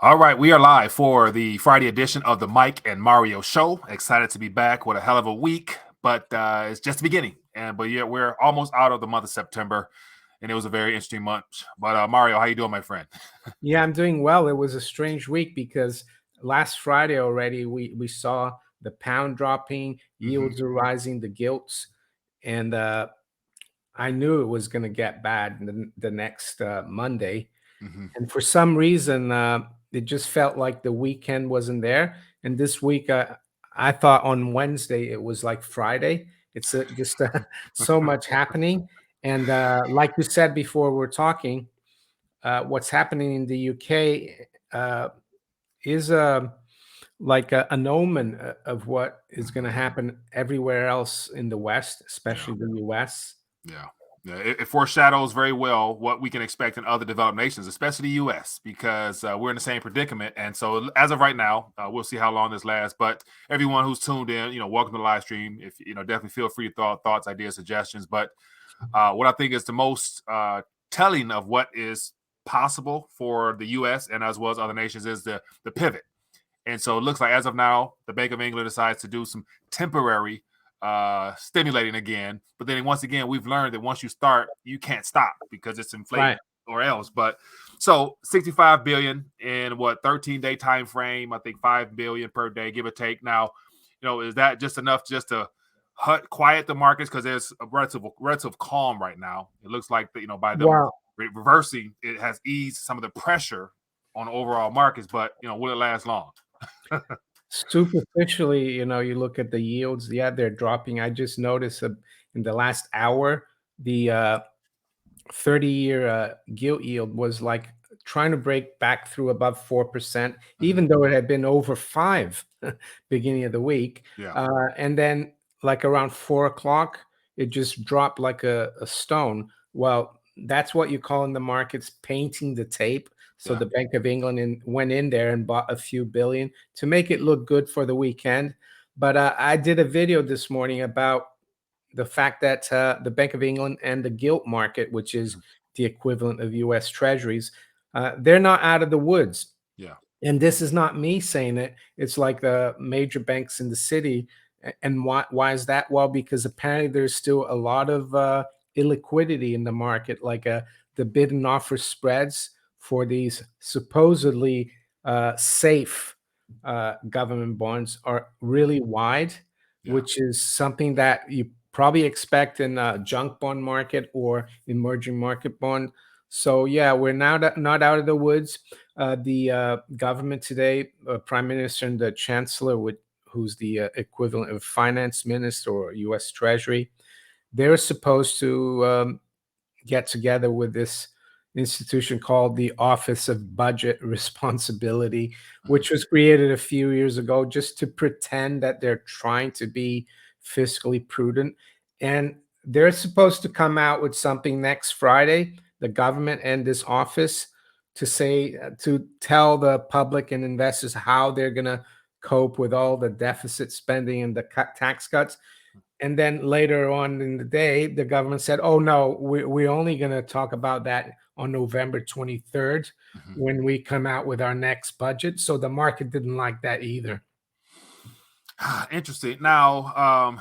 All right, we are live for the Friday edition of the Mike and Mario Show. Excited to be back. What a hell of a week, but it's just the beginning. But yeah, we're almost out of the month of September, and it was a very interesting month. But Mario, how you doing, my friend? Yeah, I'm doing well. It was a strange week because last Friday already we saw the pound dropping, Mm-hmm. yields are rising, the gilts, and I knew it was going to get bad the next Monday. Mm-hmm. And for some reason, it just felt like the weekend wasn't there. And this week, I thought on Wednesday it was like Friday. It's just so much happening. And like you said before, we're talking what's happening in the UK is like an omen of what is going to happen everywhere else in the West, Yeah, especially the US. yeah, yeah. It foreshadows very well what we can expect in other developed nations, especially the U.S., because we're in the same predicament. And so, as of right now, we'll see how long this lasts. But everyone who's tuned in, welcome to the live stream. If definitely feel free to throw out thoughts, ideas, suggestions. But what I think is the most telling of what is possible for the U.S. and as well as other nations is the pivot. And so it looks like as of now, the Bank of England decides to do some temporary stimulating again. But then once again, we've learned that once you start, you can't stop because it's inflating Right. or else. But so 65 billion in what 13-day time frame, I think 5 billion per day, give or take. Now, is that just enough just to quiet the markets because there's a relative calm right now. It looks like by them Well, reversing, it has eased some of the pressure on overall markets. But will it last long? superficially, you look at the yields, yeah, they're dropping. I just noticed in the last hour, the 30-year gilt yield was like trying to break back through above 4%, Mhm. even though it had been over 5 beginning of the week. Yeah. And then like around 4 o'clock, it just dropped like a stone. Well, that's what you call in the markets painting the tape. So Yeah. the Bank of England went in there and bought a few billion to make it look good for the weekend. But I did a video this morning about the fact that the Bank of England and the gilt market, which is Mhm. the equivalent of US Treasuries, they're not out of the woods. Yeah. And this is not me saying it. It's like the major banks in the city. And why is that? Well, because apparently there's still a lot of illiquidity in the market, like the bid and offer spreads for these supposedly safe government bonds are really wide, Yeah. which is something that you probably expect in a junk bond market or emerging market bond. So yeah, we're now not out of the woods. The government today, Prime Minister and the Chancellor, who's the equivalent of Finance Minister or U.S. Treasury, they're supposed to get together with this institution called the Office of Budget Responsibility, Mhm. which was created a few years ago just to pretend that they're trying to be fiscally prudent. And they're supposed to come out with something next Friday, the government and this office, to say, to tell the public and investors how they're going to cope with all the deficit spending and the tax cuts. And then later on in the day, the government said, "Oh no, we're only going to talk about that on November 23rd Mhm. when we come out with our next budget." So the market didn't like that either. Interesting. Now,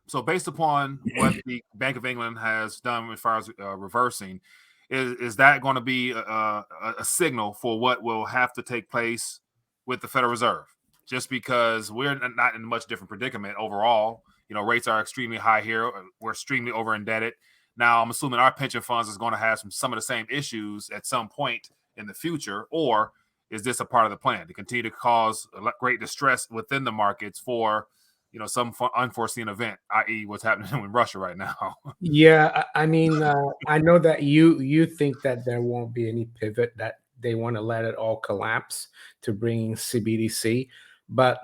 so based upon what the Bank of England has done as far as reversing, is that going to be a signal for what will have to take place with the Federal Reserve? Just because we're not in a much different predicament overall. Rates are extremely high here. We're extremely over indebted. Now, I'm assuming our pension funds is going to have some of the same issues at some point in the future, or is this a part of the plan to continue to cause great distress within the markets for some unforeseen event, i.e., what's happening in Russia right now? Yeah, I mean, I know that you think that there won't be any pivot, that they want to let it all collapse to bring CBDC, but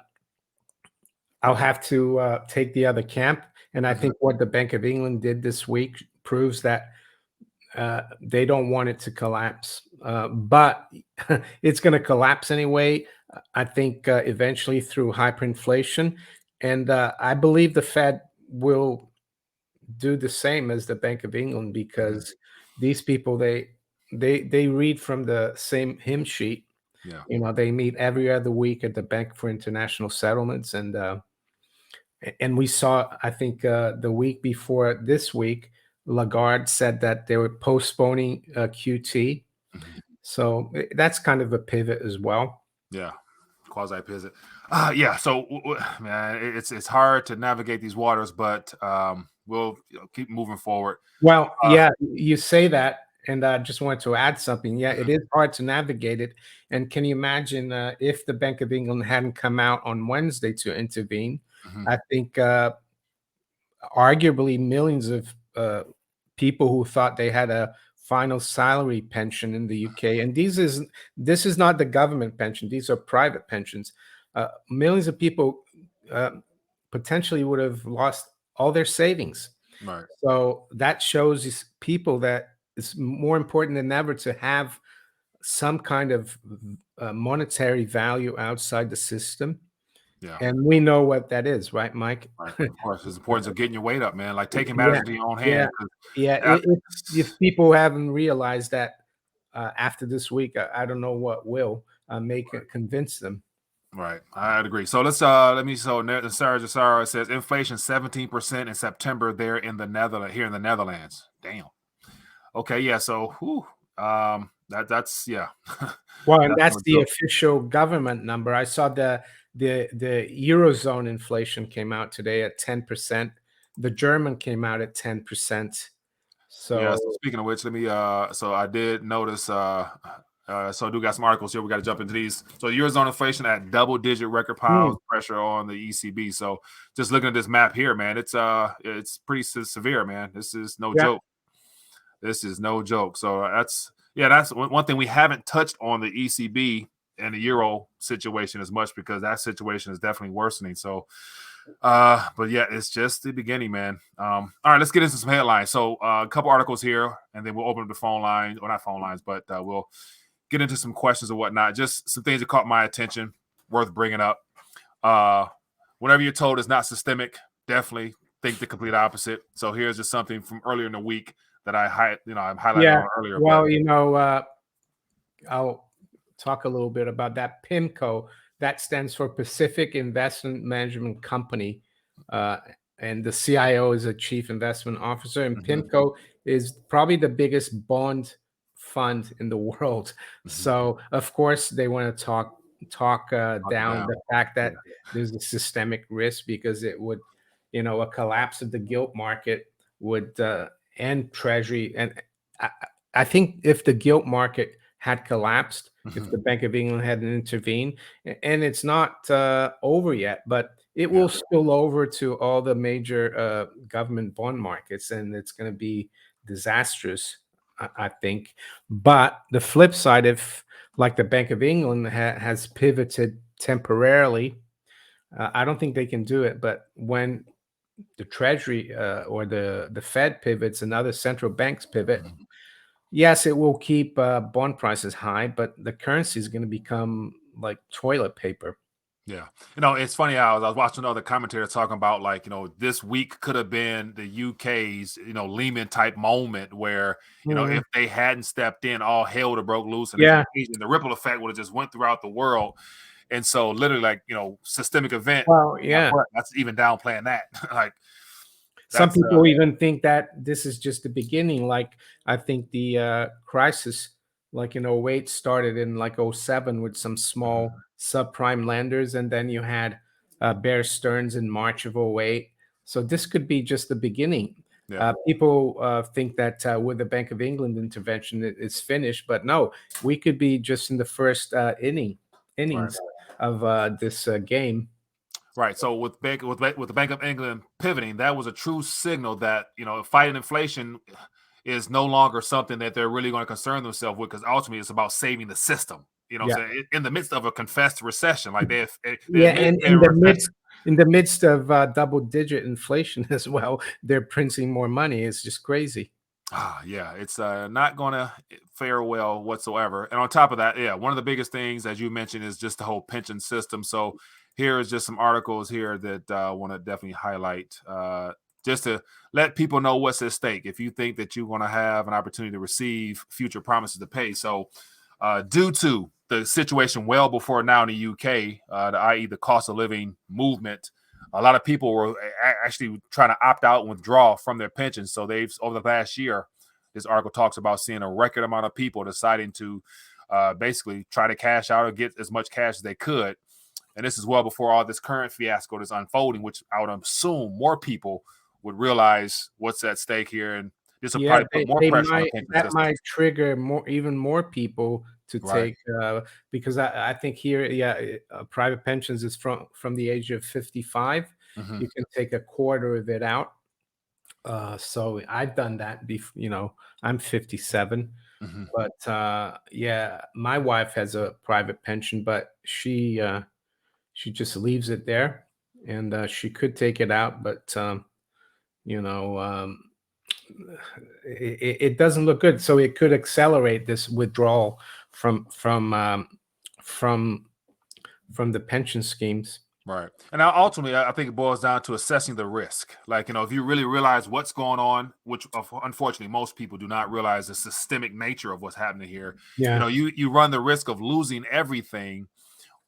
I'll have to take the other camp. And I Mhm. think what the Bank of England did this week proves that they don't want it to collapse, but it's going to collapse anyway. I think eventually through hyperinflation, and I believe the Fed will do the same as the Bank of England Mhm. because these people they read from the same hymn sheet. Yeah. They meet every other week at the Bank for International Settlements, and we saw, I think, the week before this week, Lagarde said that they were postponing QT. Mhm. So that's kind of a pivot as well. Yeah. Quasi pivot. Yeah. So, man, it's hard to navigate these waters, but we'll keep moving forward. Well, Uh, yeah, you say that, and I just wanted to add something. Yeah, it mhm, is hard to navigate it. And can you imagine if the Bank of England hadn't come out on Wednesday to intervene? mhm. I think arguably millions of people who thought they had a final salary pension in the UK, and this is not the government pension; these are private pensions. Millions of people uh, potentially would have lost all their savings. Right. So that shows these people that it's more important than ever to have some kind of monetary value outside the system. Yeah. And we know what that is, right, Mike? Right. Of course, it's importance of getting your weight up, man. Like taking matters Yeah, into your own yeah, hand. yeah. If people haven't realized that after this week, I don't know what will make it convince them. Right, I'd agree. So let me Sarah Jasara says inflation 17% in September there in the Netherlands here in the Netherlands. Damn. Okay, yeah. So that's yeah. Well, and That's that's no the joke. official government number. I saw the Eurozone inflation came out today at 10%. The German came out at 10%. Yeah, So, so speaking of which, let me so I did notice so I do got some articles here. We got to jump into these. So Eurozone inflation at double-digit record hmm, piles, pressure on the ECB. So just looking at this map here, man, it's pretty severe, man. This is no yeah, joke. This is no joke. So that's one thing we haven't touched on the ECB and the euro situation as much because that situation is definitely worsening. So but yeah, it's just the beginning, man. All right, let's get into some headlines. So a couple articles here, and then we'll open up the phone lines, or not phone lines, but we'll get into some questions or whatnot. Just some things that caught my attention, worth bringing up. Uh, whenever you're told it's not systemic, definitely think the complete opposite. So here's just something from earlier in the week that I highlighted yeah. on earlier. But Well, I'll talk a little bit about that. PIMCO, that stands for Pacific Investment Management Company. Uh, and the CIO is a chief investment officer. And mhm, PIMCO is probably the biggest bond fund in the world. mhm. So, of course, they want to talk Knock it down down. the fact Yeah. that there's a systemic risk because it would, a collapse of the gilt market would end Treasury. And I, I think if the gilt market had collapsed, if Mhm. the Bank of England hadn't intervened, and it's not over yet, but it Yeah. will spill over to all the major government bond markets, and it's going to be disastrous, I think. But the flip side, if like the Bank of England has pivoted temporarily, I don't think they can do it. But when the Treasury or the Fed pivots and other central banks pivot, Mhm. yes, it will keep bond prices high, but the currency is going to become like toilet paper. Yeah. It's funny how I was watching another commentator talking about like, this week could have been the UK's, Lehman type moment where, Mhm. if they hadn't stepped in, all hell would have broke loose and the Yeah. contagion, the ripple effect would have just went throughout the world. And so literally like, systemic event, Well, yeah. but that's even downplaying that. Like Some that's people even think that this is just the beginning. Like I think the crisis, like in '08, started in like '07 with some small Mhm. subprime lenders, and then you had Bear Stearns in March of '08. So this could be just the beginning. Yeah. People think that with the Bank of England intervention, it's finished, but no, we could be just in the first Right. innings of this game. Right. So with the Bank of England pivoting, that was a true signal that fighting inflation is no longer something that they're really going to concern themselves with because ultimately it's about saving the system. Yeah. What I'm saying in the midst of a confessed recession, like they Yeah, admit and they're in a recession. in the midst of double-digit inflation as well, they're printing more money. It's just crazy. Yeah, it's not going to fare well whatsoever. And on top of that, yeah, one of the biggest things, as you mentioned, is just the whole pension system. So here is just some articles here that I want to definitely highlight just to let people know what's at stake if you think that you're going to have an opportunity to receive future promises to pay. So due to the situation well before now in the UK, i.e., the cost of living movement. A lot of people were actually trying to opt out and withdraw from their pensions. So they've, over the past year, this article talks about seeing a record amount of people deciding to basically try to cash out or get as much cash as they could. And this is well before all this current fiasco that's unfolding, which I would assume more people would realize what's at stake here. And this will Yeah, probably put more pressure on the pension that system. might trigger even more people to Right. take, because I think here, yeah, private pensions is from the age of 55. Mm-hmm. You can take a quarter of it out. So I've done that before, I'm 57, Mm-hmm. but yeah, my wife has a private pension, but she just leaves it there, and she could take it out, but you know, it doesn't look good. So it could accelerate this withdrawal from from from the pension schemes. Right. And now ultimately, I think it boils down to assessing the risk. Like, if you really realize what's going on, which unfortunately most people do not realize the systemic nature of what's happening here, Yeah. you run the risk of losing everything,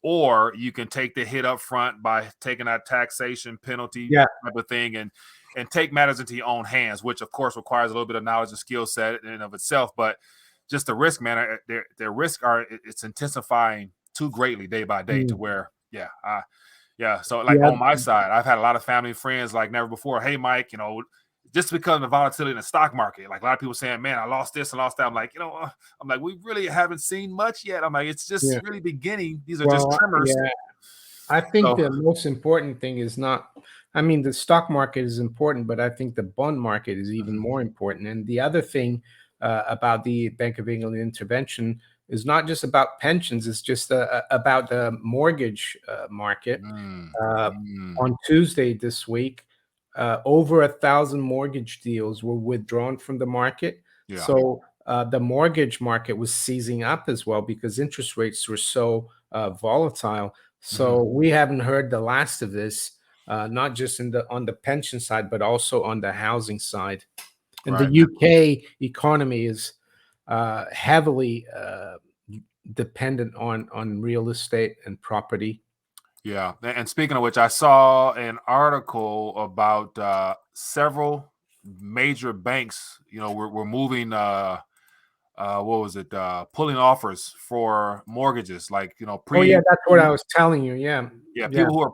or you can take the hit up front by taking that taxation penalty Yeah. type of thing and take matters into your own hands, which of course requires a little bit of knowledge and skill set in and of itself. But just the risk, man, their risk it's intensifying too greatly day by day to where, yeah. So like Yeah. on my side, I've had a lot of family and friends like never before. Hey, Mike, just because of the volatility in the stock market, like a lot of people saying, man, I lost this and lost that. I'm like, we really haven't seen much yet. I'm like, it's just really beginning. These are just tremors. Yeah. I think So, the most important thing is not, I mean, the stock market is important, but I think the bond market is even more important. And the other thing about the Bank of England intervention is not just about pensions, it's just about the mortgage market. On Tuesday this week, over 1,000 mortgage deals were withdrawn from the market. Yeah. So the mortgage market was seizing up as well because interest rates were so volatile. So we haven't heard the last of this, not just on the pension side, but also on the housing side. And right. the UK economy is heavily dependent on real estate and property. Yeah. And speaking of which, I saw an article about several major banks, we're moving what was it? Pulling offers for mortgages, like Oh yeah, that's what I was telling you. Yeah, people who are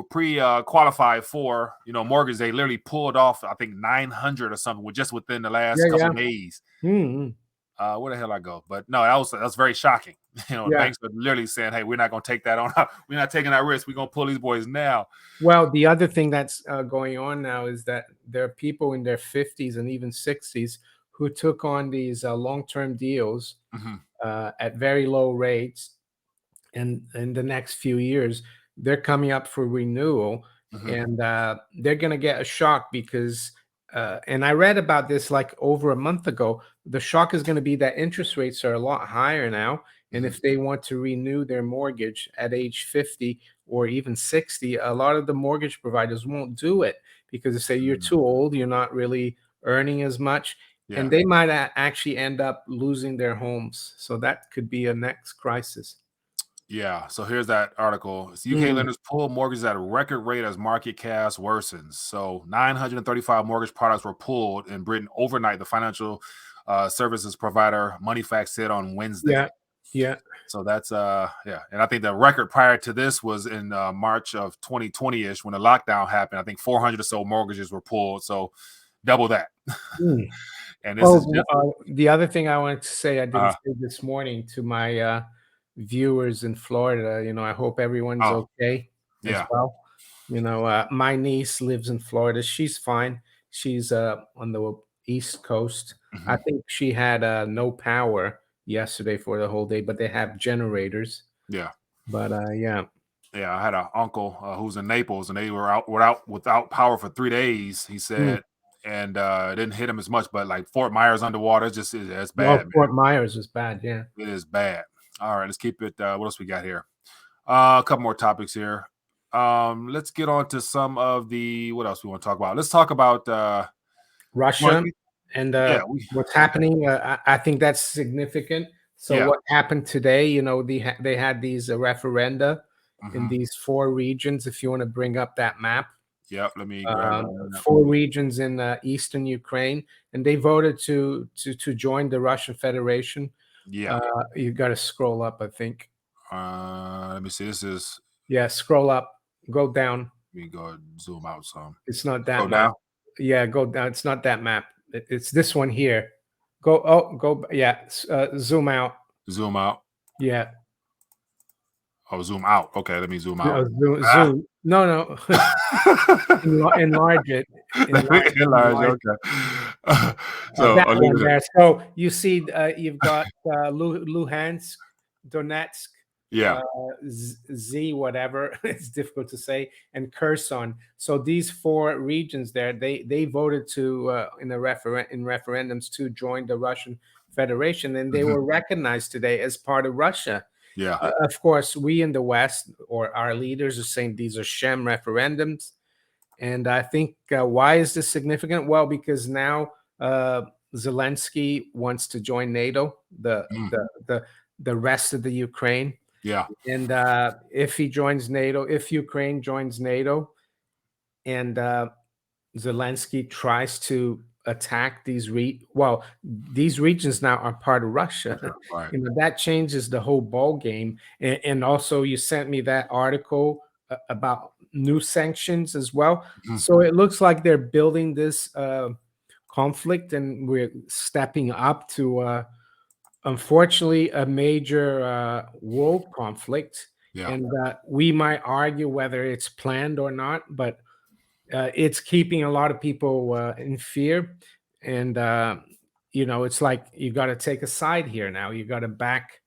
pre qualified for mortgage. They literally pulled off, I think 900 or something, just within the last couple of days. Where the hell I go? But no, that was very shocking. Banks are literally saying, "Hey, we're not going to take that on. We're not taking that risk. We're going to pull these boys now." Well, the other thing that's going on now is that there are people in their 50s and even 60s who took on these long-term deals at very low rates, and in the next few years, they're coming up for renewal, and they're going to get a shock because, and I read about this like over a month ago. The shock is going to be that interest rates are a lot higher now, and if they want to renew their mortgage at age 50 or even 60, a lot of the mortgage providers won't do it because they say you're too old, you're not really earning as much, and they might actually end up losing their homes. So that could be a next crisis. Yeah, so here's that article. UK lenders pull mortgages at a record rate as market chaos worsens. So 935 mortgage products were pulled in Britain overnight, the financial services provider Moneyfax said on Wednesday. Yeah. So that's and I think the record prior to this was in March of 2020-ish when the lockdown happened. I think 400 or so mortgages were pulled, so double that. And this is the other thing I wanted to say, I didn't say this morning to my viewers in Florida. I hope everyone's okay as well. My niece lives in Florida. She's fine. She's on the East Coast. I think she had no power yesterday for the whole day, but they have generators. Yeah. But yeah, I had an uncle who's in Naples, and they were out without power for 3 days. He said, and it didn't hit him as much, but like Fort Myers underwater, it's bad. Fort Myers is bad. Yeah, it is bad. All right, let's keep it. What else we got here? A couple more topics here. Let's get on to some of the what else we want to talk about. Let's talk about Russia and what's happening. I think that's significant. So Yeah. what happened today? They had these referenda in Hmm. these 4 regions. If you want to bring up that map, Yep. Let me grab that map. 4 regions in eastern Ukraine, and they voted to join the Russian Federation. Yeah. You got to scroll up, I think. Let me see. This is. Yeah, scroll up, go down. Let me go zoom out some. It's not that Scroll map. down. Yeah, go down. It's not that map. It's this one here. Go. Yeah, zoom out. Zoom out. Yeah, Oh, zoom out. Okay, let me zoom out. no, zoom. Ah. Zoom. No. Enlarge it. Let me enlarge. Enlarge. Okay. So That I'll leave one it at. there. So you see, you've got Luhansk, Donetsk, Yeah. Z whatever. It's difficult to say, and Kherson. So these 4 regions there, they voted to in referendums to join the Russian Federation, and they Hmm. were recognized today as part of Russia. Yeah. Of course, we in the West or our leaders are saying these are sham referendums. And I think why is this significant? Well, because now Zelensky wants to join NATO, Mm. the rest of the Ukraine, Yeah. and if he joins NATO, if Ukraine joins NATO, and Zelensky tries to attack these regions now are part of Russia. Right. That changes the whole ball game. And also, you sent me that article about new sanctions as well. Mhm. So it looks like they're building this conflict, and we're stepping up to, unfortunately, a major world conflict. Yeah. And we might argue whether it's planned or not, but it's keeping a lot of people in fear. And it's like you got to take a side here now. You got to back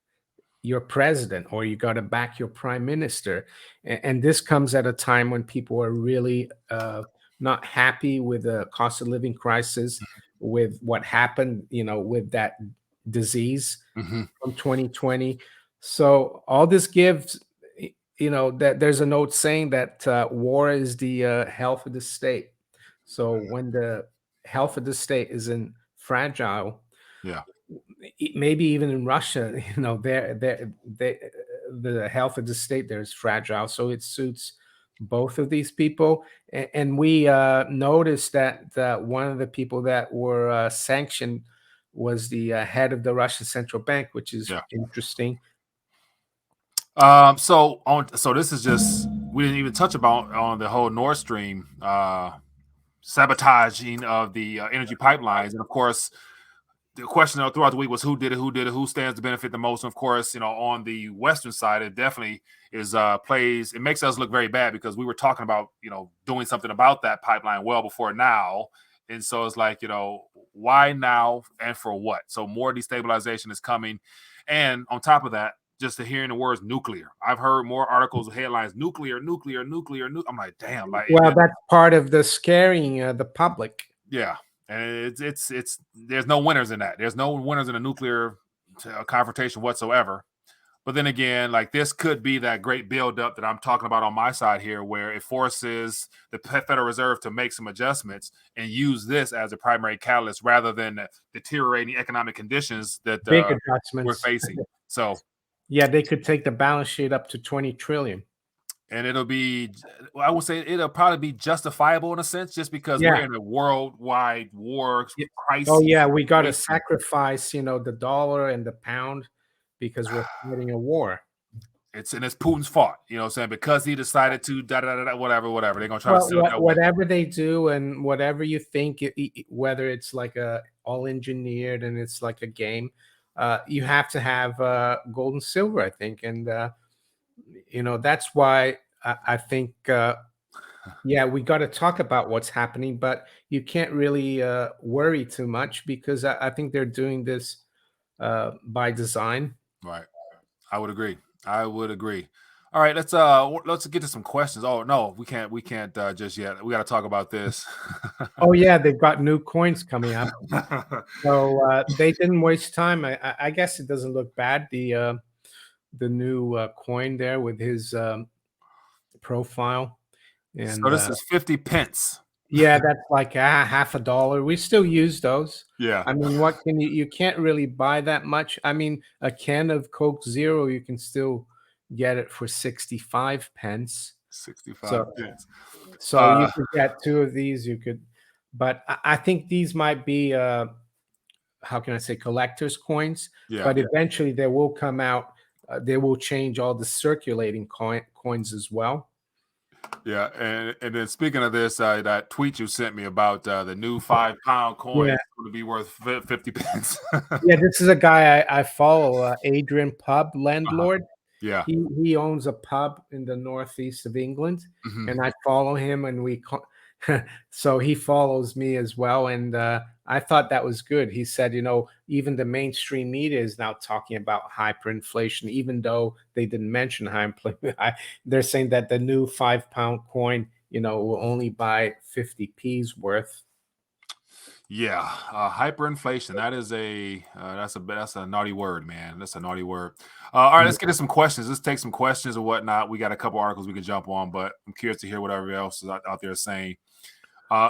your president, or you got to back your prime minister. And this comes at a time when people are really not happy with the cost of living crisis, with what happened, with that disease Hmm. from 2020. So all this gives, that there's a note saying that war is the health of the state. So when the health of the state is in fragile, Yeah. maybe even in Russia, the health of the state there is fragile. So it suits both of these people. And we noticed that one of the people that were sanctioned was the head of the Russian central bank, which is Yeah. interesting. So this is just we didn't even touch about on the whole Nord Stream sabotaging of the energy pipelines, and of course the question throughout the week was who did it, who stands to benefit the most. And of course, on the Western side, it definitely is plays. It makes us look very bad because we were talking about doing something about that pipeline well before now, and so it's like why now and for what? So more destabilization is coming, and on top of that, just to hearing the words nuclear, I've heard more articles, headlines, nuclear. I'm like, damn, like Well, that's part of the scaring the public. yeah, and it's there's no winners in that. There's no winners in a nuclear confrontation whatsoever. But then again, like this could be that great buildup that I'm talking about on my side here, where it forces the Federal Reserve to make some adjustments and use this as a primary catalyst rather than the deteriorating economic conditions that Big we're adjustments. facing. So, Yeah, they could take the balance sheet up to 20 trillion. and it'll be, I would say it'll probably be justifiable in a sense, just because Yeah. we're in a worldwide war Yeah. crisis. Oh yeah, we got to situation. sacrifice, the dollar and the pound because we're fighting a war. It's Putin's fault, you know what I'm saying? Because he decided to whatever. They're gonna try to Well, sell that way. whatever they do and whatever you think, whether it's like a all engineered and it's like a game, you have to have gold and silver, I think, and that's why I think, yeah, we got to talk about what's happening, but you can't really worry too much because I think they're doing this by design. Right. I would agree. I would agree. All right, let's get to some questions. Oh no, we can't just yet. We got to talk about this. Oh yeah, they've got new coins coming up. So they didn't waste time. I guess it doesn't look bad. The new coin there with his profile, So and this is 50 pence. Yeah, that's like half a dollar. We still use those. Yeah, I mean, what can you can't really buy that much. I mean, a can of Coke Zero, you can still get it for 65 pence. 65 So cents. so you Uh, could get two of these, you could, but I think these might be how can I say, collector's coins, yeah, but eventually they will come out, they will change all the circulating coins as well. yeah. And then speaking of this, that tweet you sent me about the new £5 coin Yeah. is going to be worth 50 pence. Yeah, this is a guy I follow, Adrian Pub Uh-huh. Landlord. Yeah. He owns a pub in the northeast of England, Hmm. and I follow him, and so he follows me as well. And I thought that was good. He said, even the mainstream media is now talking about hyperinflation, even though they didn't mention hyperinflation. They're saying that the new £5 coin, will only buy 50p's worth. Yeah, hyperinflation. That is that's a naughty word, man. That's a naughty word. All right, let's get to some questions. Let's take some questions or whatnot. We got a couple articles we can jump on, but I'm curious to hear what everybody else is out there saying.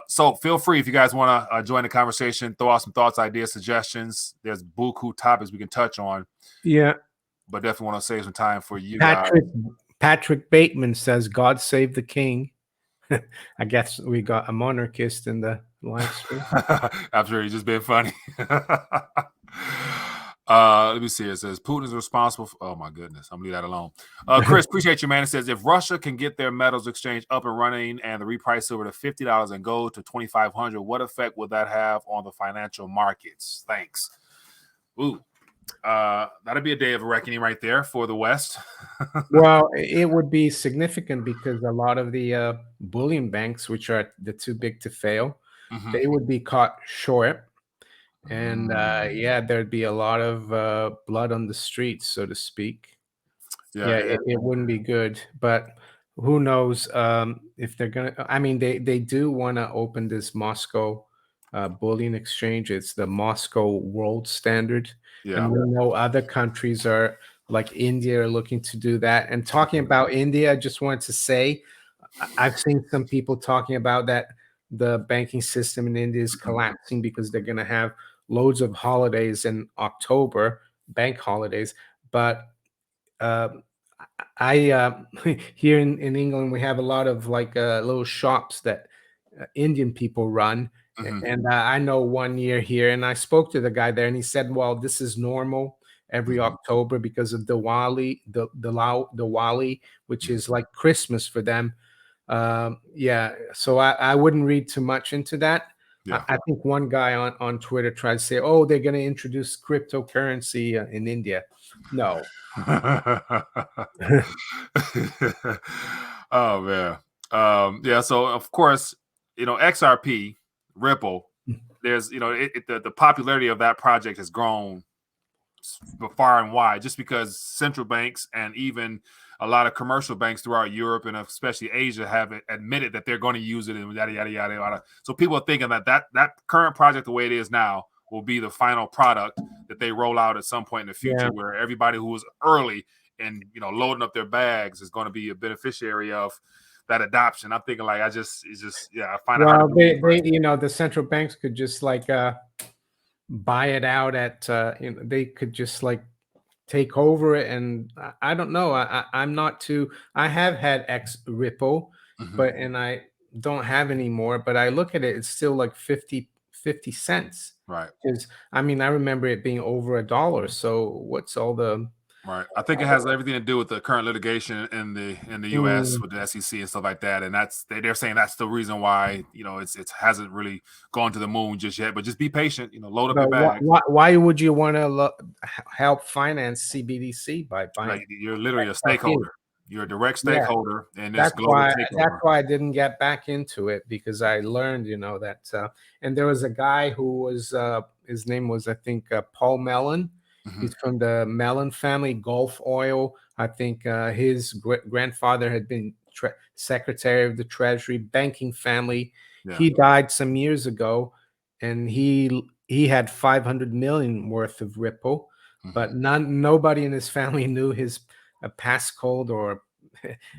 So feel free if you guys want to join the conversation, throw out some thoughts, ideas, suggestions. There's buku topics we can touch on, Yeah. but definitely want to save some time for you guys. Patrick Bateman says, "God save the king." I guess we got a monarchist in the live stream. I'm sure he's just being funny. Let me see. It says Putin is responsible for, oh my goodness, I'm gonna leave that alone. Chris, appreciate you, man. It says if Russia can get their metals exchange up and running and the reprice silver to $50 and gold to 2,500, what effect would that have on the financial markets? Thanks. Ooh, that'd be a day of reckoning right there for the West. Well, it would be significant because a lot of the bullion banks, which are the too big to fail, Mhm. they would be caught short. And Mm. yeah, there'd be a lot of blood on the streets, so to speak. Yeah, Yeah, it wouldn't be good. But who knows if they're gonna? I mean, they do want to open this Moscow bullion exchange. It's the Moscow World Standard, yeah. and we know other countries are like India are looking to do that. And talking about India, I just wanted to say I've seen some people talking about that the banking system in India is Mhm. collapsing because they're going to have loads of holidays in October, bank holidays. But uh, I here in England we have a lot of like little shops that Indian people run, Mhm. and I know one year here, and I spoke to the guy there, and he said, "Well, this is normal every Mhm. October because of Diwali, Diwali, which is like Christmas for them." Yeah, so I wouldn't read too much into that. Yeah. I think one guy on Twitter tried to say, "Oh, they're going to introduce cryptocurrency in India." No. Oh man. Yeah, so of course, XRP, Ripple, there's the popularity of that project has grown far and wide just because central banks and even a lot of commercial banks throughout Europe and especially Asia have admitted that they're going to use it and yada yada yada yada. So people are thinking that current project the way it is now will be the final product that they roll out at some point in the future, Yeah. where everybody who was early and loading up their bags is going to be a beneficiary of that adoption. I'm thinking like it's just I find it hard to Well, believe. the central banks could just like buy it out at they could just like take over it, and I don't know. I'm not too. I have had X Ripple, Mhm. but and I don't have any more. But I look at it; it's still like 50 cents. Right. Because I mean, I remember it being over $1. So what's all the? Right. I think it has everything to do with the current litigation in the US Mm, with the SEC and stuff like that. And they're saying that's the reason why, it hasn't really gone to the moon just yet. But just be patient, load up your but bag. why would you want to help finance CBDC by buying Like you're literally a XRP? stakeholder. You're a direct Yeah. stakeholder in this That's global why that's takeover. why I didn't get back into it because I learned, that and there was a guy who was his name was I think Paul Mellon. Hmm. He's from the Mellon family, Gulf Oil. I think his grandfather had been Secretary of the Treasury, banking family. Yeah. He died some years ago, and he had 500 million worth of Ripple, Hmm. but nobody in his family knew his passcode or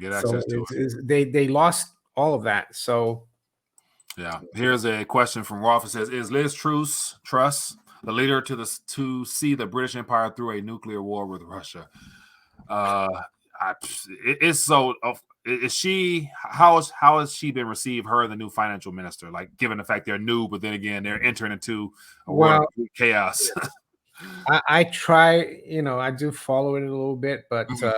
Get so access to it. they lost all of that. So Yeah. Here's a question from Rolf. It says, "Is Liz Truss the leader to see the British Empire through a nuclear war with Russia?" Uh, it's so. Is she? How has she been received? Her and the new financial minister, like given the fact they're new, but then again they're entering into a world of Well, chaos. I try, I do follow it a little bit, but Mhm.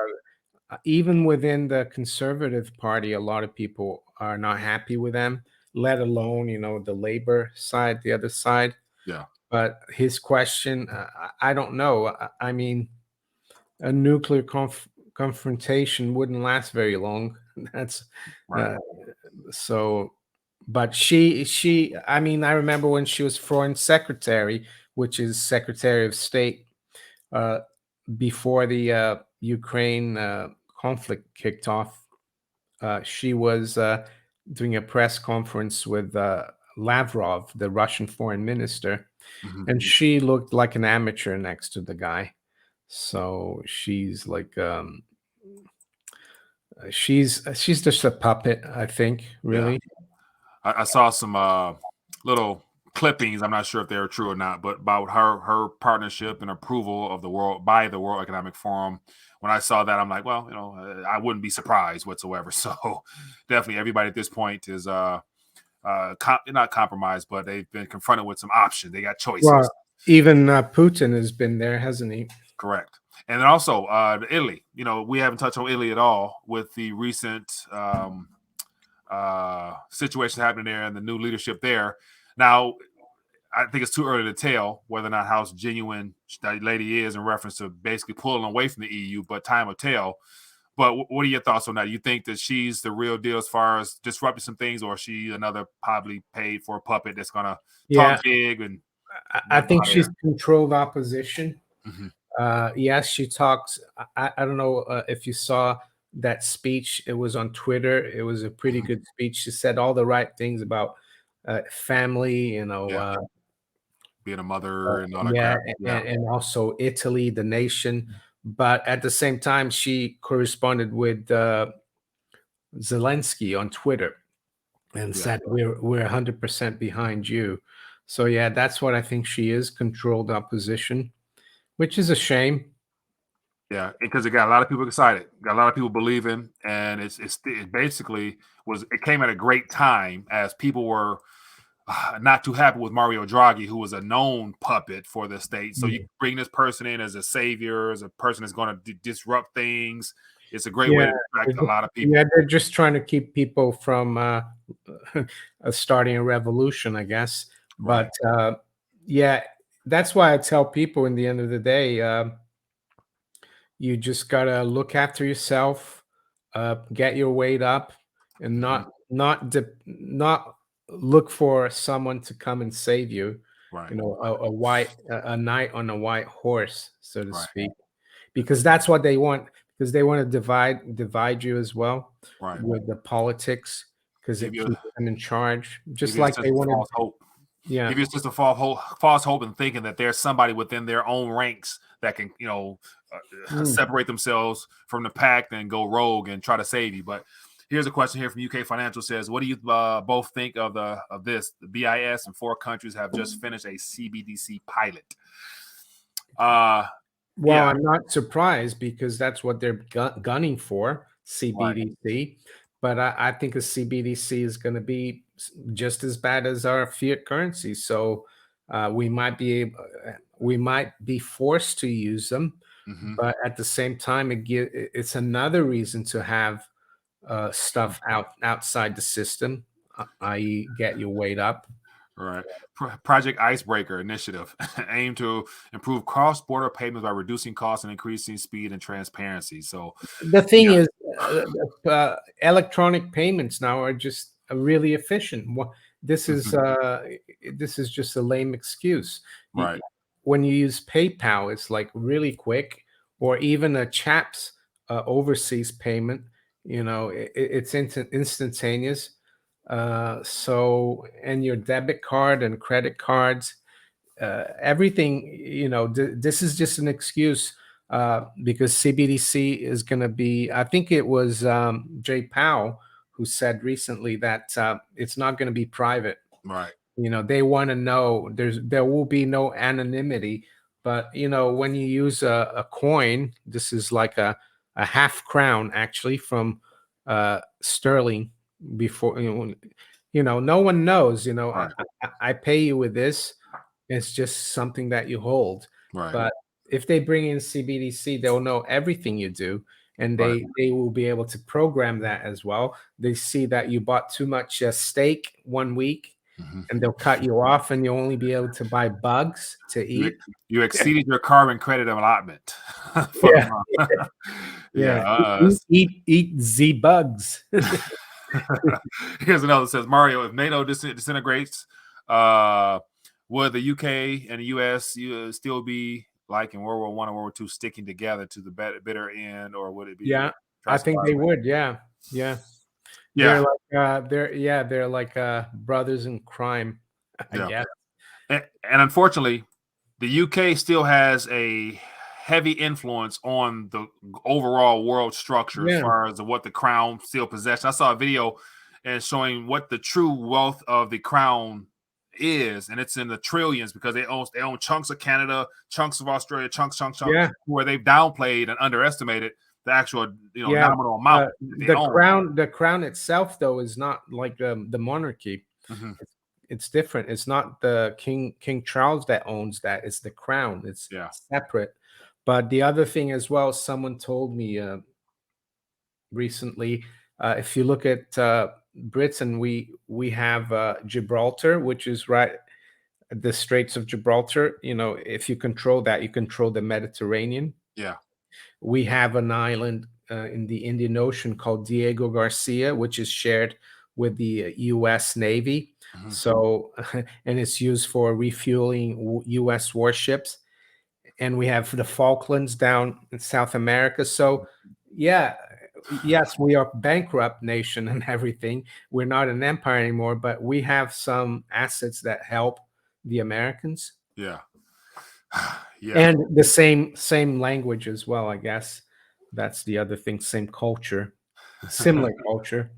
even within the conservative party, a lot of people are not happy with them, let alone, the labor side, the other side. Yeah. But his question, I don't know. I mean, a nuclear confrontation wouldn't last very long. That's Right. uh, so. But I mean, I remember when she was foreign secretary, which is Secretary of State, uh, before the Ukraine conflict kicked off. She was doing a press conference with Lavrov, the Russian foreign minister, Mhm. and she looked like an amateur next to the guy. So she's just a puppet, I think, Yeah. really. I saw some little clippings. I'm not sure if they're true or not, but about her partnership and approval of the world by the World Economic Forum. When I saw that, I'm like, well, I wouldn't be surprised whatsoever. So definitely, everybody at this point is not compromised, but they've been confronted with some options. They got choices. Well, even Putin has been there, hasn't he? Correct. And then also Italy. We haven't touched on Italy at all with the recent situation happening there and the new leadership there. Now, I think it's too early to tell whether or not how genuine that lady is in reference to basically pulling away from the EU, but time will tell. But what are your thoughts on that? You think that she's the real deal as far as disrupting some things, or is she another probably paid for puppet that's going to talk Yeah, big and I not know think how to she's air? controlled opposition. Mm-hmm. Yes, she talks. I don't know if you saw that speech. It was on Twitter. It was a pretty Mm-hmm. good speech. She said all the right things about family, Yeah, being a uh, mother and all that yeah, crap. Yeah. and also Italy, the nation. But at the same time, she corresponded with Zelensky on Twitter and Yeah. said, "We're 100% behind you." So yeah, that's what I think she is, controlled opposition, which is a shame. Yeah, because it got a lot of people excited, got a lot of people believing, and it basically it came at a great time as people were not too happy with Mario Draghi, who was a known puppet for the state. So you Mm. bring this person in as a savior, as a person that's going to disrupt things. It's a great way Yeah, to attract a lot of yeah, people. they're just trying to keep people from starting a revolution, I guess. Right. But yeah, that's why I tell people in the end of the day, you just gotta look after yourself, get your weight up, and Hmm. not look for someone to come and save you. Right. A knight on a white horse, so to Right. speak, because that's what they want. Because they want to divide you as well Right. with the politics, because Give it you keeps them in charge, give just you a like sense they of wanted. false hope. Yeah. Give you just a false hope and thinking that there's somebody within their own ranks that can, Mm. separate themselves from the pack and go rogue and try to save you. But here's a question here from UK Financial says, what do you both think of this? The BIS and 4 countries have just finished a CBDC pilot. Well, Yeah, I'm not surprised because that's what they're gunning for, right. CBDC. But I think a CBDC is going to be just as bad as our fiat currency. So we might be forced to use them, Hmm. but at the same time, it's another reason to have stuff outside the system, i.e., get your weight up. Right. Project Icebreaker initiative aim to improve cross-border payments by reducing costs and increasing speed and transparency. So, The thing yeah. is, electronic payments now are just really efficient. This is Mhm. this is just a lame excuse. Right. When you use PayPal, it's like really quick, or even a CHAPS overseas payment. It's instantaneous. And your debit card and credit cards, everything, this is just an excuse because CBDC is going to be, I think it was Jay Powell who said recently that it's not going to be private. Right. They want to know there will be no anonymity. But when you use a coin, this is like a half crown actually from sterling. Before no one knows. Right. I pay you with this. It's just something that you hold. Right. But if they bring in CBDC, they'll know everything you do, and Right. they will be able to program that as well. They see that you bought too much steak one week, and they'll cut you off, and you'll only be able to buy bugs to eat. You exceeded your carbon credit allotment for Yeah. the month. Yeah. Eat Z bugs. Here's another that says, Mario, if NATO disintegrates, would the UK and the US still be like in World War I and World War II, sticking together to the bitter end, or would it be? Yeah, I think they would. Yeah. They're like brothers in crime, I guess. And unfortunately, the UK still has a heavy influence on the overall world structure as far as what the crown still possesses. I saw a video and showing what the true wealth of the crown is, and it's in the trillions, because they own chunks of Canada, chunks of Australia, chunks, where they've downplayed and underestimated the actual nominal amount. The crown itself, though, is not like the monarchy. It's different. It's not the King Charles that owns that. It's the crown. It's separate. But the other thing as well, someone told me recently, if you look at Britain, we have Gibraltar, which is right at the Straits of Gibraltar. If you control that, you control the Mediterranean. Yeah. We have an island in the Indian Ocean called Diego Garcia, which is shared with the U.S. Navy. So, and it's used for refueling U.S. warships. And we have the Falklands down in South America. So, yes, we are a bankrupt nation and everything. We're not an empire anymore, but we have some assets that help the Americans. Yeah. And the same language as well, I guess. That's the other thing. Same culture, similar culture.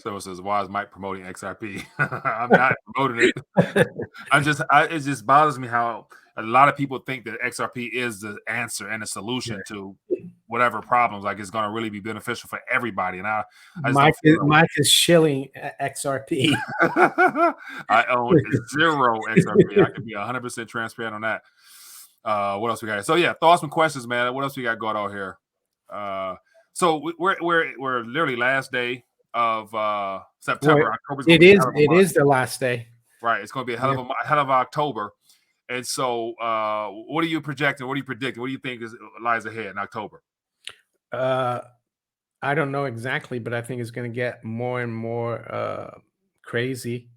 So it says, why is Mike promoting XRP? I'm not promoting it. It just bothers me how a lot of people think that XRP is the answer and the solution to whatever problems. Like, it's going to really be beneficial for everybody. And Mike is shilling XRP. I own 0 XRP. I can be 100% transparent on that. What else we got? So throw out some questions, man. What else we got going on here? So we're literally last day of September. October. It is the last day. Right. It's going to be a hell of October. And so, what are you projecting? What are you predicting? What do you think lies ahead in October? I don't know exactly, but I think it's going to get more and more crazy.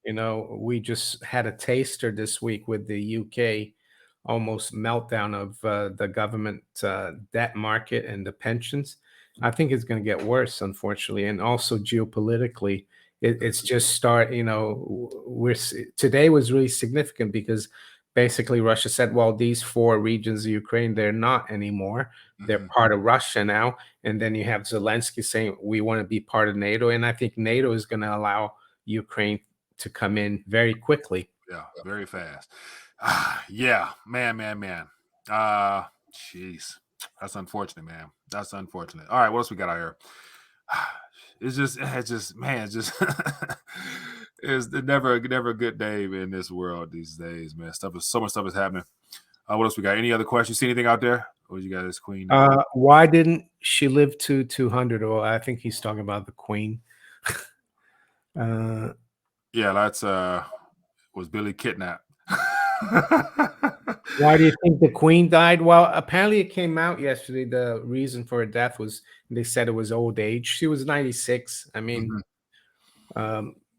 We just had a taster this week with the UK, almost meltdown of the government debt market and the pensions. I think it's going to get worse, unfortunately, and also geopolitically. It's just today was really significant because basically Russia said, well, these 4 regions of Ukraine, they're not anymore. They're part of Russia now. And then you have Zelensky saying, we want to be part of NATO. And I think NATO is going to allow Ukraine to come in very quickly. Yeah, very fast. Man. Jeez. That's unfortunate, man. That's unfortunate. All right, what else we got out here? It's never a good day in this world these days, man. So much stuff is happening. What else we got? Any other questions? See anything out there? What you got, this queen? Why didn't she live to 200? Or I think he's talking about the queen. That's was Billy kidnapped. Why do you think the queen died? Well, apparently it came out yesterday. The reason for her death was, they said it was old age. She was 96. I mean,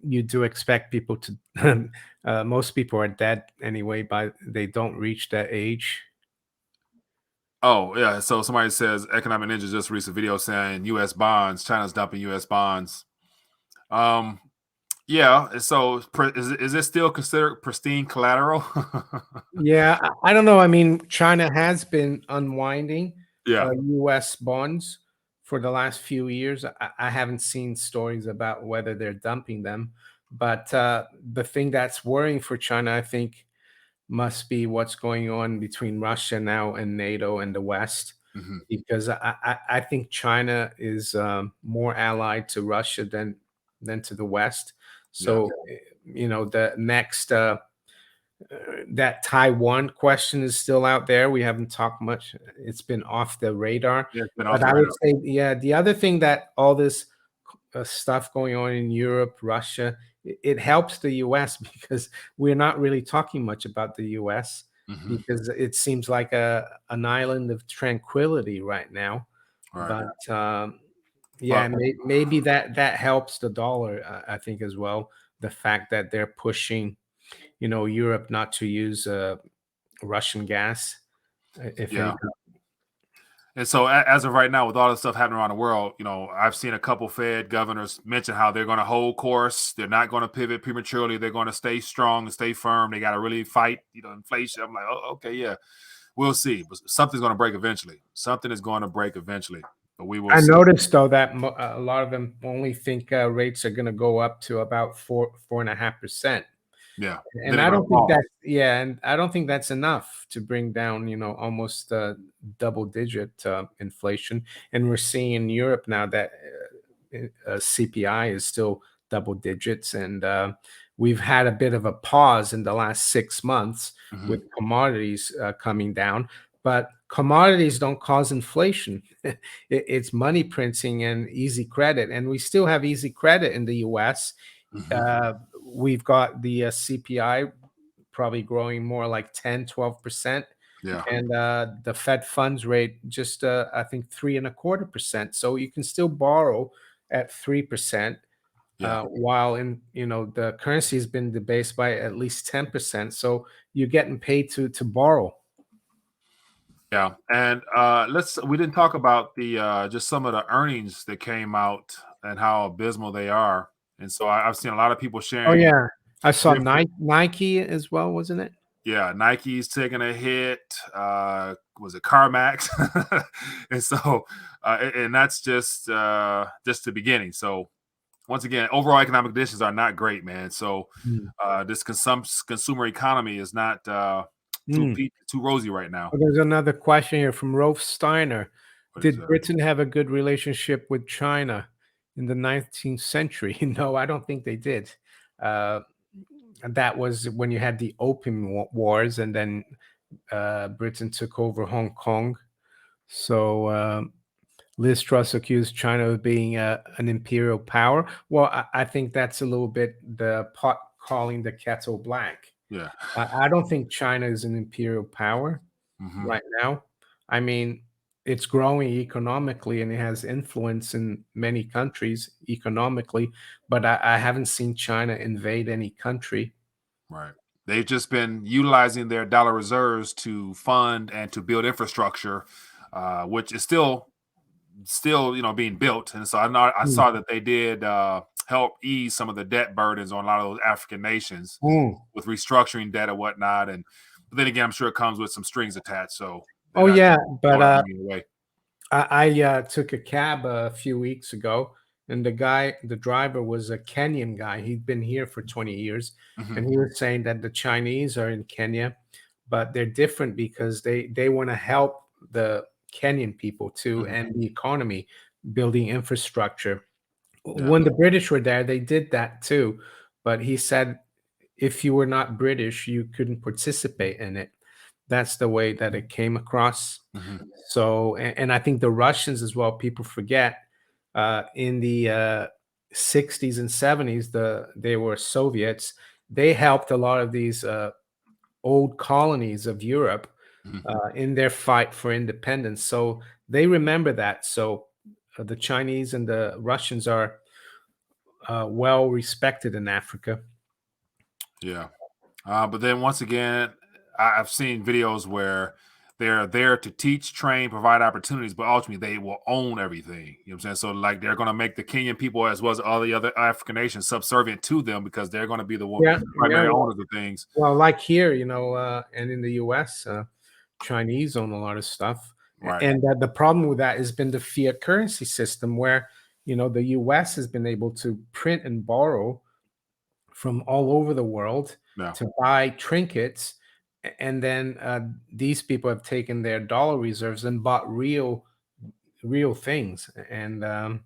you do expect people to, most people are dead anyway, they don't reach that age. Oh, yeah. So somebody says, Economic Ninja just released a video saying U.S. bonds, China's dumping U.S. bonds. Yeah. So is this still considered pristine collateral? Yeah, I don't know. I mean, China has been unwinding yeah. U.S. bonds for the last few years. I haven't seen stories about whether they're dumping them, but the thing that's worrying for China, I think, must be what's going on between Russia now and NATO and the West, Hmm. because I think China is more allied to Russia than to the West. Yeah, So, the next that Taiwan question is still out there. We haven't talked much. It's been off the radar. yeah, it's been off But the I would radar. say, yeah, the other thing that all this stuff going on in Europe, Russia, it helps the US because we're not really talking much about the US Hmm. because it seems like an island of tranquility right now. Right. But yeah, Well, maybe that helps the dollar, I think, as well. The fact that they're pushing, Europe not to use Russian gas, if yeah. anything. And so, as of right now, with all the stuff happening around the world, I've seen a couple Fed governors mention how they're going to hold course. They're not going to pivot prematurely. They're going to stay strong and stay firm. They got to really fight, inflation. I'm like, oh, okay, yeah, we'll see. But something's going to break eventually. Something is going to break eventually. But we will I see. noticed though that a lot of them only think rates are going to go up to about 4.5%. Yeah. Then And they're I going to don't think fall. that's yeah, and I don't think that's enough to bring down, almost double digit inflation. And we're seeing in Europe now that CPI is still double digits, and we've had a bit of a pause in the last 6 months Hmm. with commodities coming down. But commodities don't cause inflation. It's money printing and easy credit, and we still have easy credit in the U.S. Hmm. uh, we've got the CPI probably growing more like 10, 12%. Yeah. And the Fed funds rate just, I think, 3.25%. So you can still borrow at 3%, Yeah. while the currency has been debased by at least 10%. So you're getting paid to borrow. Yeah, and we didn't talk about the just some of the earnings that came out and how abysmal they are. And so I've seen a lot of people Oh sharing yeah, I saw different. Nike as well, wasn't it? Yeah, Nike's taking a hit. Was it CarMax? And so, and that's just the beginning. So once again, overall economic conditions are not great, man. So Mm. this consumer economy is not Mm. too rosy right now. Oh, there's another question here from Rolf Steiner. What is Did that? Britain have a good relationship with China in the 19th century? No, I don't think they did. Uh, and that was when you had the Opium Wars, and then Britain took over Hong Kong. So Liz Truss accused China of being an imperial power. Well, I think that's a little bit the pot calling the kettle black. Yeah. I don't think China is an imperial power Hmm. right now. I mean, it's growing economically and it has influence in many countries economically, but I haven't seen China invade any country. Right. They've just been utilizing their dollar reserves to fund and to build infrastructure, which is still being built. And so I Mm. saw that they did help ease some of the debt burdens on a lot of those African nations Mm. with restructuring debt and whatnot. And but then again, I'm sure it comes with some strings attached, so they're Oh not yeah, just but throwing money away. I took a cab a few weeks ago, and the driver was a Kenyan guy. He'd been here for 20 years, Hmm. and he was saying that the Chinese are in Kenya, but they're different because they want to help the Kenyan people too Hmm. and the economy, building infrastructure. Yeah. When the British were there, they did that too, but he said if you were not British, you couldn't participate in it. That's the way that it came across. Hmm. So, and I think the Russians as well, people forget, in the 60s and 70s, they were Soviets. They helped a lot of these old colonies of Europe Hmm. in their fight for independence. So they remember that. So the Chinese and the Russians are well respected in Africa. Yeah. But then once again, I've seen videos where they're there to teach, train, provide opportunities, but ultimately they will own everything. You know what I'm saying? So like they're going to make the Kenyan people as well as all the other African nations subservient to them because they're going to be the Yeah, yeah. primary owners of things. Well, like here, and in the US, Chinese own a lot of stuff. Right. And the problem with that has been the fiat currency system, where the U.S. has been able to print and borrow from all over the world Yeah. to buy trinkets, and then these people have taken their dollar reserves and bought real things, and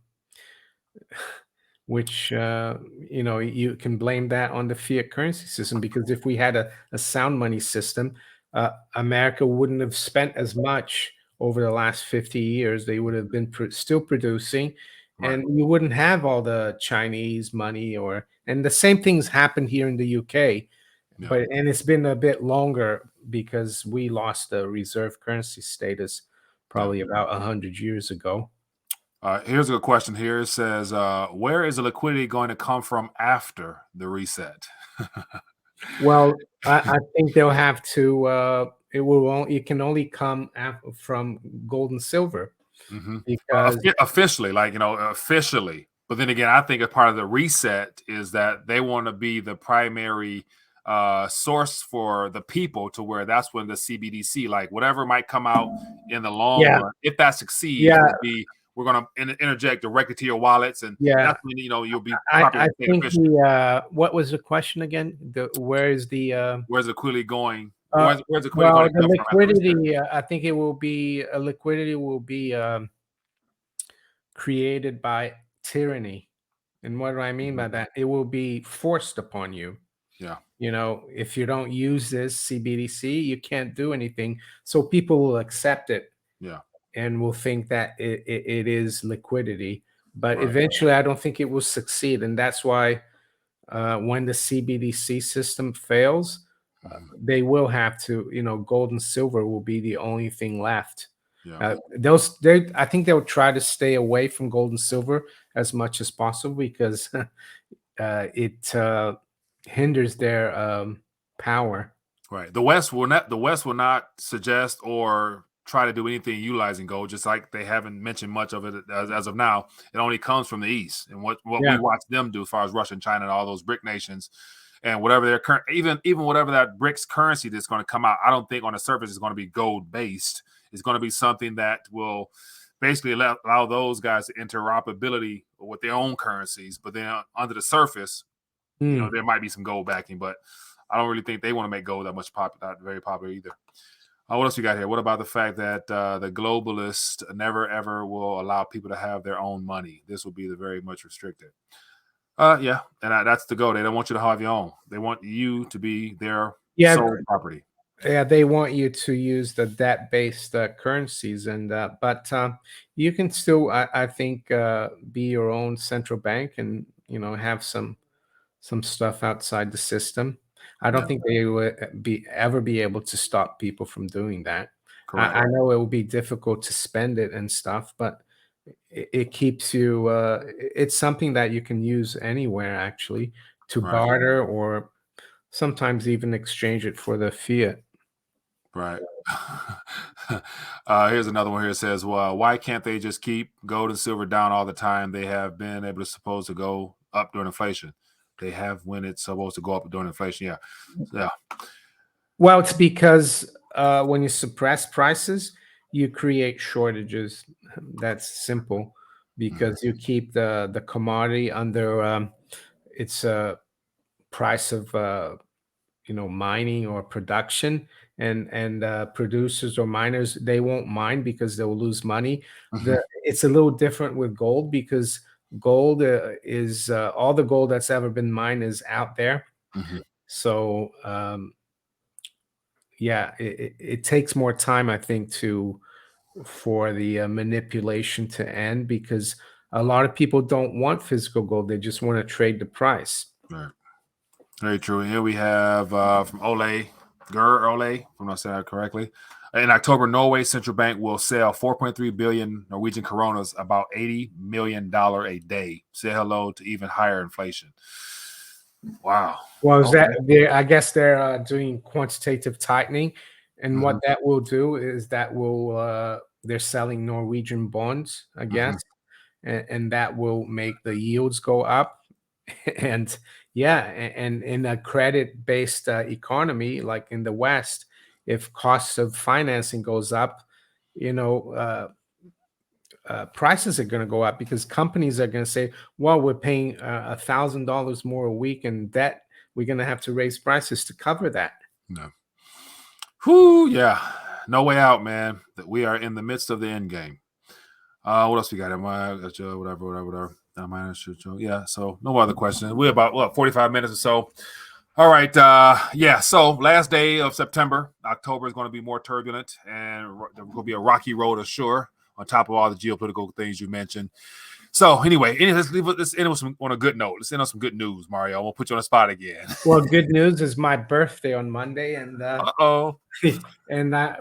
which you can blame that on the fiat currency system, because if we had a sound money system, America wouldn't have spent as much over the last 50 years. They would have been still producing, Right. and you wouldn't have all the Chinese money, and the same things happened here in the UK, Yeah. and it's been a bit longer because we lost the reserve currency status Yeah. probably about 100 years ago. Here's a good question here. It says, where is the liquidity going to come from after the reset? Well, I think they'll have to. It can only come from gold and silver, Hmm. because Officially, like, officially. But then again, I think a part of the reset is that they want to be the primary source for the people, to where that's when the CBDC, like whatever might come out in the long yeah, run, if that succeeds, yeah, will be, we're going to interject directly to your wallets, and yeah. that's when you'll be I properly paid think officially. what was the question again? Where is the Where's the liquidity going? uh, Where's the liquidity going well, to the come from after reset? liquidity, I think it will be a liquidity will be created by tyranny. And what do I mean by Mhm. that? It will be forced upon you. Yeah. If you don't use this CBDC, you can't do anything. So people will accept it Yeah. and will think that it is liquidity. But Right. eventually, I don't think it will succeed. And that's why when the CBDC system fails, Mhm. they will have to, gold and silver will be the only thing left. Yeah. I think they'll try to stay away from gold and silver as much as possible, because it hinders their power. Right. The West will not suggest or try to do anything utilizing gold, just like they haven't mentioned much of it as of now. It only comes from the East, and what we Yeah. watch them do as far as Russia and China and all those BRIC nations, and whatever their current, even whatever that BRICS currency that's going to come out, I don't think on the surface is going to be gold based. It's going to be something that will basically allow those guys to interoperability with their own currencies, but then under the surface, Hmm. there might be some gold backing, but I don't really think they want to make gold that much not very popular either. What else we got here? What about the fact that the globalists never ever will allow people to have their own money? This will be the very much restricted. Yeah, and that's the goal. They don't want you to have your own. They want you to be their Yeah. sole property. Yeah, they want you to use the debt-based currencies, and but you can still, I think, be your own central bank, and have some stuff outside the system. I don't Yeah, think they would ever be able to stop people from doing that. correct. I know it will be difficult to spend it and stuff, but it keeps you. It's something that you can use anywhere, actually, to Right, barter, or sometimes even exchange it for the fiat. right. Here's another one here. It says, well, why can't they just keep gold and silver down all the time? They have been able to supposed to go up during inflation. They have when it's supposed to go up during inflation. Yeah. Yeah. Well, it's because when you suppress prices, you create shortages. That's simple, Mhm. because you keep the commodity under its price of mining or production, and producers or miners, they won't mine because they'll lose money. Mhm. It's a little different with gold, because gold is all the gold that's ever been mined is out there. Mhm. So yeah, it takes more time, I think, to for the manipulation to end, because a lot of people don't want physical gold. They just want to trade the price. Right. Very true. Here we have from Gur Ole, if I'm not saying that correctly. In October, Norway's central bank will sell 4.3 billion Norwegian coronas, about $80 million a day. Say hello to even higher inflation. Wow. Well, is that Okay. I guess they're doing quantitative tightening, and what Hmm. that will do is that will they're selling Norwegian bonds, I Hmm. guess, and that will make the yields go up. And yeah, and in a credit-based economy like in the West, if costs of financing goes up, you know, prices are going to go up because companies are going to say, well, we're paying $1,000 more a week, and that we're going to have to raise prices to cover that. No. Whoo, yeah. No way out, man. That we are in the midst of the end game. What else we got? Whatever. Yeah, so no other questions. We're about 45 minutes or so. All right. Yeah, so last day of September. October is going to be more turbulent, and there's going to be a rocky road ashore on top of all the geopolitical things you mentioned. So anyway, let's end on a good note. Let's end on some good news, Mario. I'm going to put you on the spot again. Well, good news is my birthday on Monday, and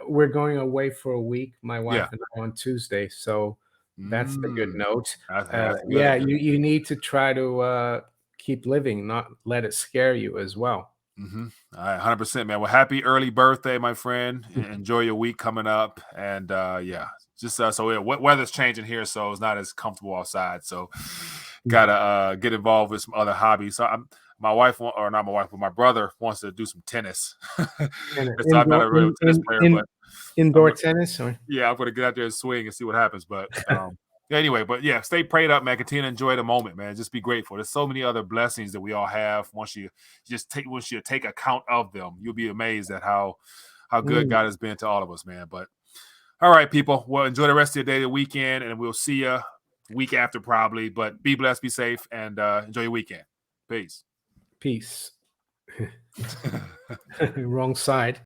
we're going away for a week, my wife and I, on Tuesday. So that's the good note. That's yeah, good. you need to try to keep living, not let it scare you as well. All right, 100%, man. Well, happy early birthday, my friend. Enjoy your week coming up, and yeah, just weather's changing here, so it's not as comfortable outside. So, gotta get involved with some other hobbies. So, my brother wants to do some tennis. So I'm not a real tennis player, but indoor tennis. Or? Yeah, I'm gonna get out there and swing and see what happens. But anyway, but yeah, stay prayed up, man. Continue to enjoy the moment, man. Just be grateful. There's so many other blessings that we all have. Once you take account of them, you'll be amazed at how good God has been to all of us, man. But all right, people. Well, enjoy the rest of your day, the weekend, and we'll see you week after probably. But be blessed, be safe, and enjoy your weekend. Peace. Peace. Wrong side.